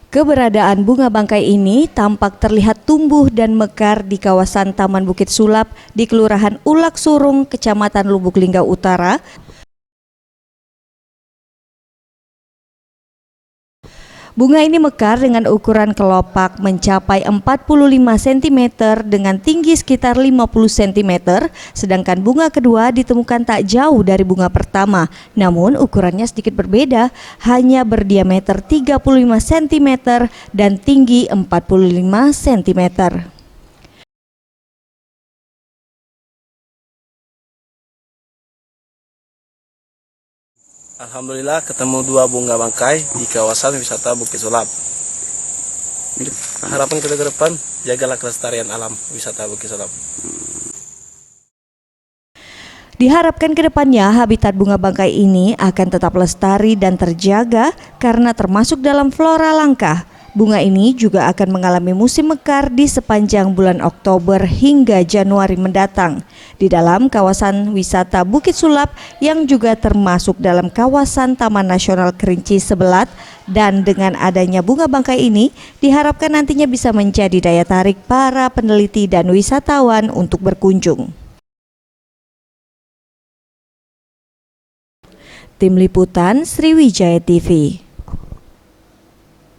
Keberadaan bunga bangkai ini tampak terlihat tumbuh dan mekar di kawasan Taman Bukit Sulap di Kelurahan Ulak Surung, Kecamatan Lubuk Linggau Utara. Bunga ini mekar dengan ukuran kelopak mencapai 45 cm dengan tinggi sekitar 50 cm, sedangkan bunga kedua ditemukan tak jauh dari bunga pertama, namun ukurannya sedikit berbeda, hanya berdiameter 35 cm dan tinggi 45 cm. Alhamdulillah ketemu 2 bunga bangkai di kawasan wisata Bukit Sulap. Harapan kita ke depan, jagalah kelestarian alam wisata Bukit Sulap. Diharapkan ke depannya habitat bunga bangkai ini akan tetap lestari dan terjaga karena termasuk dalam flora langka. Bunga ini juga akan mengalami musim mekar di sepanjang bulan Oktober hingga Januari mendatang di dalam kawasan wisata Bukit Sulap yang juga termasuk dalam kawasan Taman Nasional Kerinci Sebelat, dan dengan adanya bunga bangkai ini diharapkan nantinya bisa menjadi daya tarik para peneliti dan wisatawan untuk berkunjung. Tim Liputan Sriwijaya TV.